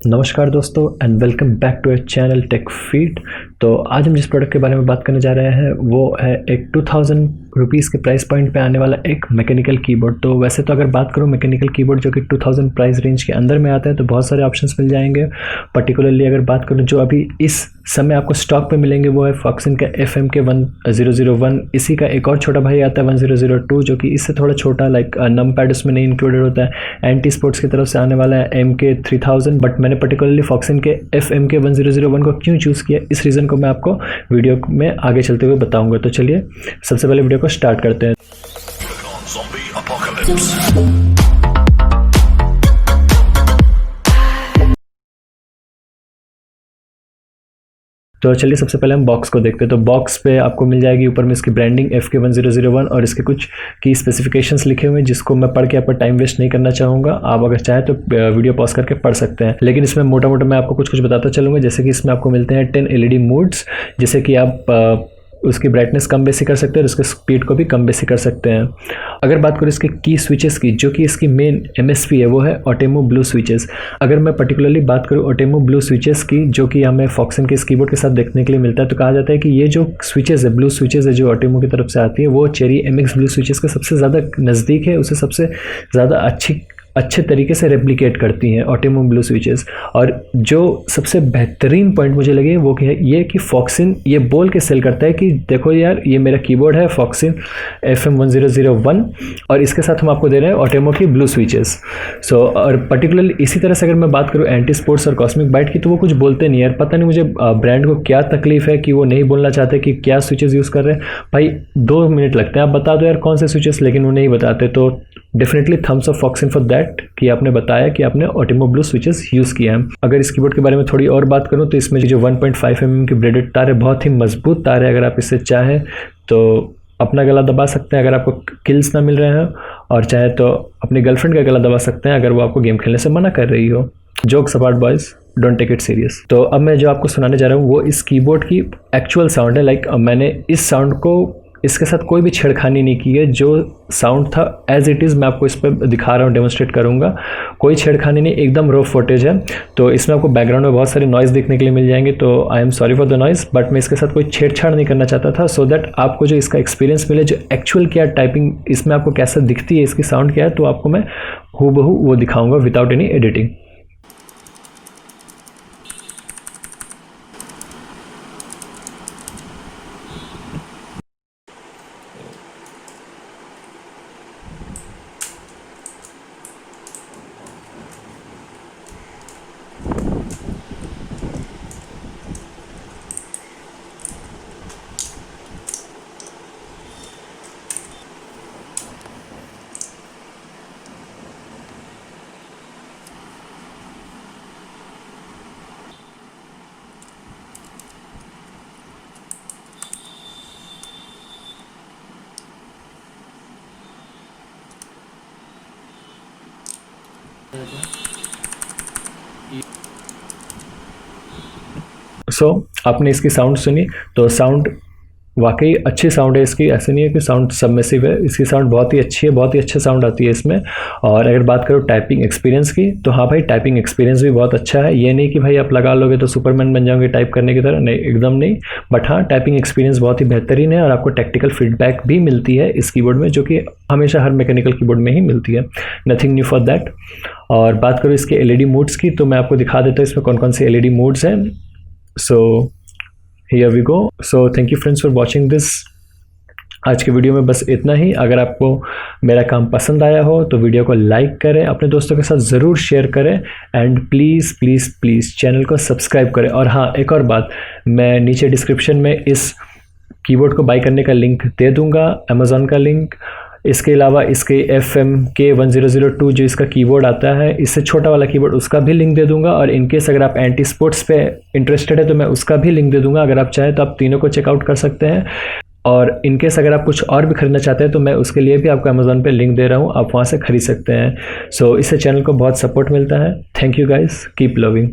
नमस्कार दोस्तों and welcome back to our channel Tech Feed. तो आज हम जिस प्रोडक्ट के बारे में बात करने जा रहे हैं वो है एक 2000 रुपीज़ के प्राइस पॉइंट पे आने वाला एक मैकेनिकल कीबोर्ड। तो वैसे तो अगर बात करूँ मैकेनिकल कीबोर्ड जो कि 2000 प्राइस रेंज के अंदर में आता है तो बहुत सारे ऑप्शंस मिल जाएंगे। पर्टिकुलरली अगर बात करूँ जो अभी इस समय आपको स्टॉक पे मिलेंगे वो है फॉक्सन का FMK 1001। इसी का एक और छोटा भाई आता है 1002 जो कि इससे थोड़ा छोटा, लाइक नम पैड उसमें नहीं इंक्लूडेड होता है। एंटी स्पोर्ट्स की तरफ से आने वाला है MK 3000। बट मैंने पर्टिकुलरली फॉक्सन के FMK 1001 को क्यों चूज़ किया, इस रीज़न को मैं आपको वीडियो में आगे चलते हुए बताऊंगा। तो चलिए सबसे पहले वीडियो को स्टार्ट करते हैं। तो चलिए सबसे पहले हम बॉक्स को देखते हैं। तो बॉक्स पे आपको मिल जाएगी ऊपर में इसकी ब्रांडिंग FK 1001 और इसके कुछ की स्पेसिफिकेशंस लिखे हुए हैं जिसको मैं पढ़ के आपका टाइम वेस्ट नहीं करना चाहूँगा। आप अगर चाहें तो वीडियो पॉज करके पढ़ सकते हैं, लेकिन इसमें मोटा मोटा मैं आपको कुछ बताता चलूँगा। जैसे कि इसमें आपको मिलते हैं 10 LED मोड्स, जैसे कि आप उसकी ब्राइटनेस कम बेसी कर सकते हैं और उसके स्पीड को भी कम बेसी कर सकते हैं। अगर बात करूँ इसके की स्विचेस की, जो कि इसकी मेन MSP है वो है ऑटेमो ब्लू स्विचेस। अगर मैं पर्टिकुलरली बात करूँ ऑटेमो ब्लू स्विचेस की, जो कि हमें फॉक्सन के इस कीबोर्ड के साथ देखने के लिए मिलता है, तो कहा जाता है कि ये जो स्विचेस है, ब्लू स्विचेस है जो ऑटेमो की तरफ से आती है, वो चेरी MX ब्लू स्विचेस के सबसे ज़्यादा नज़दीक है, उसे सबसे ज़्यादा अच्छे तरीके से रेप्लिकेट करती हैं ऑटेमो ब्लू स्विचेस। और जो सबसे बेहतरीन पॉइंट मुझे लगे वो ये कि फॉक्सन ये बोल के सेल करता है कि देखो यार ये मेरा कीबोर्ड है फॉक्सन FM 1001 और इसके साथ हम आपको दे रहे हैं ऑटेमो की ब्लू स्विचेस। और पर्टिकुलरली इसी तरह से अगर मैं बात करूँ एंटी स्पोर्ट्स और कॉस्मिक बाइट की, तो वो कुछ बोलते नहीं यार। पता नहीं मुझे ब्रांड को क्या तकलीफ है कि वो नहीं बोलना चाहते कि क्या स्विचेस यूज़ कर रहे हैं। भाई 2 मिनट लगते हैं, आप बता दो यार कौन से स्विचेस, लेकिन वो नहीं बताते। तो डेफिनेटली थम्स अप फॉक्सन फॉर दैट कि आपने बताया कि आपने ऑटेमो ब्लू स्विचेस यूज़ किया है। अगर इस कीबोर्ड के बारे में थोड़ी और बात करूं तो इसमें जो 1.5 mm की ब्रेडेड तार है, बहुत ही मजबूत तार है। अगर आप इससे चाहें तो अपना गला दबा सकते हैं अगर आपको किल्स ना मिल रहे हैं, और चाहे तो अपनी गर्लफ्रेंड का गला दबा सकते हैं अगर वो आपको गेम खेलने से मना कर रही हो। Jokes apart boys, don't take it serious. तो अब मैं जो आपको सुनाने जा रहा हूँ वो इस कीबोर्ड की एक्चुअल साउंड है। लाइक मैंने इस साउंड को, इसके साथ कोई भी छेड़खानी नहीं की है। जो साउंड था एज इट इज़ मैं आपको इस पर दिखा रहा हूँ, डेमोन्स्ट्रेट करूँगा। कोई छेड़खानी नहीं, एकदम रॉ फुटेज है। तो इसमें आपको बैकग्राउंड में बहुत सारे नॉइज़ देखने के लिए मिल जाएंगे, तो I am sorry for the noise, but मैं इसके साथ कोई छेड़छाड़ नहीं करना चाहता था, सो दैट आपको जो इसका एक्सपीरियंस मिले, जो एक्चुअल क्या टाइपिंग इसमें आपको कैसा दिखती है, इसकी साउंड क्या है, तो आपको मैं हूबहू वो दिखाऊँगा विदाउट एनी एडिटिंग। आपने इसकी साउंड सुनी, तो साउंड वाकई अच्छी साउंड है इसकी। ऐसे नहीं है कि साउंड सबमिसिव है, इसकी साउंड बहुत ही अच्छी है, बहुत ही अच्छा साउंड आती है इसमें। और अगर बात करो टाइपिंग एक्सपीरियंस की, तो हाँ भाई टाइपिंग एक्सपीरियंस भी बहुत अच्छा है। ये नहीं कि भाई आप लगा लोगे तो सुपरमैन बन जाओगे टाइप करने की तरह, नहीं, एकदम नहीं। बट हाँ टाइपिंग एक्सपीरियंस बहुत ही बेहतरीन है और आपको टेक्निकल फीडबैक भी मिलती है इस कीबोर्ड में, जो कि हमेशा हर मैकेनिकल कीबोर्ड में ही मिलती है। Nothing new for that. और बात करो इसके LED मोड्स की, तो मैं आपको दिखा देता हूँ इसमें कौन कौन से LED मोड्स हैं। So here we go. So thank you friends for watching this. आज के वीडियो में बस इतना ही। अगर आपको मेरा काम पसंद आया हो तो वीडियो को लाइक करें, अपने दोस्तों के साथ ज़रूर शेयर करें, and please please please channel को सब्सक्राइब करें। और हाँ एक और बात, मैं नीचे डिस्क्रिप्शन में इस कीबोर्ड को बाय करने का लिंक दे दूँगा, अमेज़ॉन का लिंक। इसके अलावा इसके FMK 1002 जो इसका कीबोर्ड आता है, इससे छोटा वाला कीबोर्ड, उसका भी लिंक दे दूंगा। और इनकेस अगर आप एंटी स्पोर्ट्स पे इंटरेस्टेड है तो मैं उसका भी लिंक दे दूंगा। अगर आप चाहें तो आप तीनों को चेकआउट कर सकते हैं। और इनकेस अगर आप कुछ और भी खरीदना चाहते हैं तो मैं उसके लिए भी आपको अमेज़ॉन पे लिंक दे रहा हूँ, आप वहाँ से खरीद सकते हैं। सो इससे चैनल को बहुत सपोर्ट मिलता है। Thank you guys, keep loving.